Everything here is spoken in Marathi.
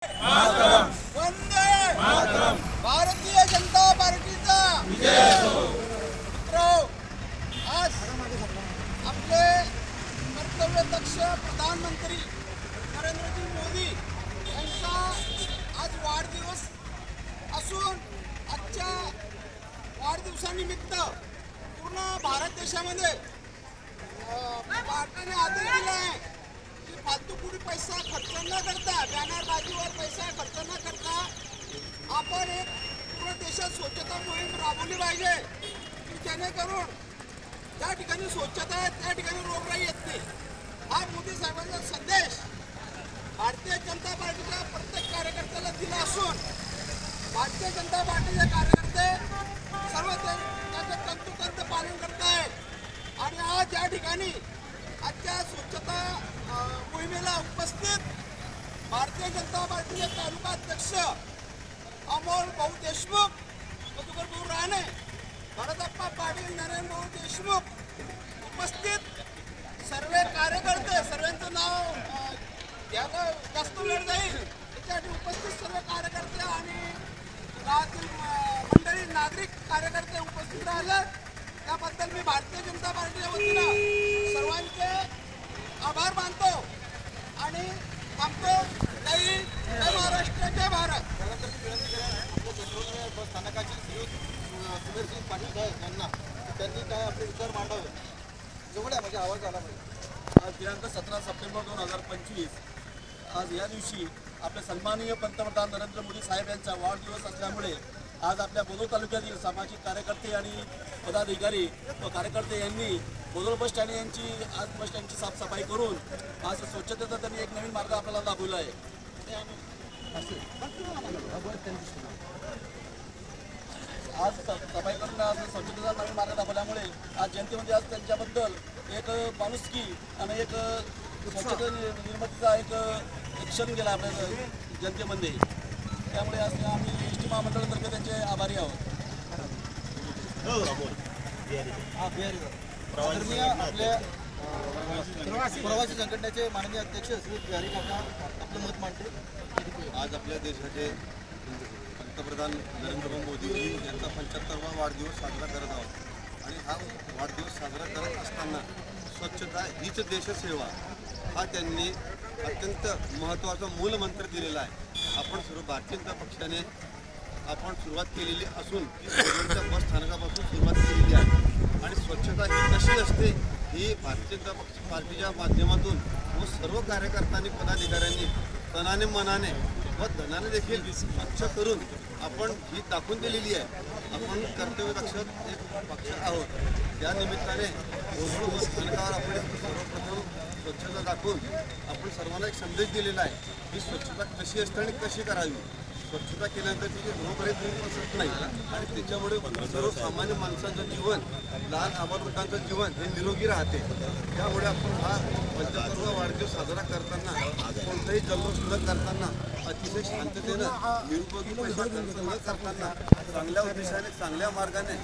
वंदे भारतीय जनता पार्टीचा विजय असो। आज आपले कर्तव्यदक्ष प्रधानमंत्री नरेंद्रजी मोदी यांचा आज वाढदिवस असून आजच्या वाढदिवसानिमित्त पूर्ण भारत देशामध्ये भारताने आदेश दिला आहे की फालतू कुणी पैसा खर्च न करता, बॅनरबाजीवर पैसा खर्च न करता आपण एक पूर्ण देशात स्वच्छता मोहीम राबवली पाहिजे की जेणेकरून ज्या ठिकाणी स्वच्छता आहे त्या ठिकाणी रोगराई येत नाही। हा मोदी साहेबांचा संदेश भारतीय जनता पार्टीच्या प्रत्येक कार्यकर्त्याला दिला असून भारतीय जनता पार्टीचे कार्यकर्ते सर्व त्याचं तंतोतंत पालन करत आहेत। आणि आज या ठिकाणी आजच्या स्वच्छता मोहिमेला उपस्थित भारतीय जनता पार्टीचे तालुका अध्यक्ष अमोल भाऊ देशमुख, मधुकर भाऊ राणे, भरतप्पा पाटील, नरेंद्र भाऊ देशमुख उपस्थित सर्व कार्यकर्ते, सर्वांचं नाव घ्यायला जास्त वेळ जाईल त्यासाठी उपस्थित सर्व कार्यकर्ते आणि गावातील मंडळी, नागरिक कार्यकर्ते उपस्थित राहिले त्याबद्दल मी भारतीय जनता पार्टीच्या वतीनं सर्वांचे आभार मानतो आणि थांबतो। जय महाराष्ट्र, जय भारत। बस स्थानकाचे सुमेरसिंग पाटील साहेब यांना त्यांनी काय आपले विचार मांडावे जेवढ्या म्हणजे आवाज आला पाहिजे। आज दिनांक 17 सप्टेंबर 2025 आज या दिवशी आपले सन्माननीय पंतप्रधान नरेंद्र मोदी साहेब यांचा वाढदिवस असल्यामुळे आज आपल्या बोदल तालुक्यातील सामाजिक कार्यकर्ते आणि पदाधिकारी व कार्यकर्ते यांनी बोदल बस स्टँड यांची आज बस स्टँडची साफसफाई करून आज स्वच्छतेचा त्यांनी एक नवीन मार्ग आपल्याला दाखवला आहे। आज सफाई करून आज स्वच्छतेचा नवीन मार्ग दाखवल्यामुळे आज जनतेमध्ये आज त्यांच्याबद्दल एक माणुसकी आणि एक स्वच्छता निर्मितीचा एक क्षण गेला आपल्या जनतेमध्ये। त्यामुळे आज आम्ही एस टी महामंडळातर्फे त्यांचे आभारी आहोत। आपल्या प्रवासी संघटनेचे माननीय अध्यक्ष श्री बिहारी काका आपलं मत मांडते। आज आपल्या देशाचे पंतप्रधान नरेंद्र मोदी यांचा 75वा वाढदिवस साजरा करत आहोत आणि हा वाढदिवस साजरा करत असताना स्वच्छता हीच देशसेवा हा त्यांनी अत्यंत महत्त्वाचा मूलमंत्र दिलेला आहे। आपण सर्व भारतीय जनता पक्षाने आपण सुरुवात केलेली असून ती सोलापूरच्या बस स्थानकापासून सुरुवात केलेली आहे आणि स्वच्छता ही कशी असते ही भारतीय जनता पक्ष पार्टीच्या माध्यमातून व सर्व कार्यकर्त्यांनी, पदाधिकाऱ्यांनी तनाने, मनाने व धनाने देखील स्वच्छ करून आपण ही दाखवून दिलेली आहे। आपण कर्तव्यदक्ष एक पक्ष आहोत। त्या निमित्ताने बोलपूर बस स्थानकावर आपण सर्वप्रथम स्वच्छता दाखवून आपण सर्वांना एक संदेश दिलेला आहे की स्वच्छता कशी असते आणि कशी करावी। स्वच्छता केल्यानंतर तिची रोगराई पसरत नाही आणि त्याच्यामुळे सर्वसामान्य माणसांचं जीवन, लहान आबालवृद्धांचं जीवन हे निरोगी राहते। त्यामुळे आपण हा 75वा वाढदिवस साजरा करताना कोणताही जल्लोष न करताना अतिशय शांततेनं निरुपयोगी पैसा खर्च न करताना चांगल्या उद्देशाने, चांगल्या मार्गाने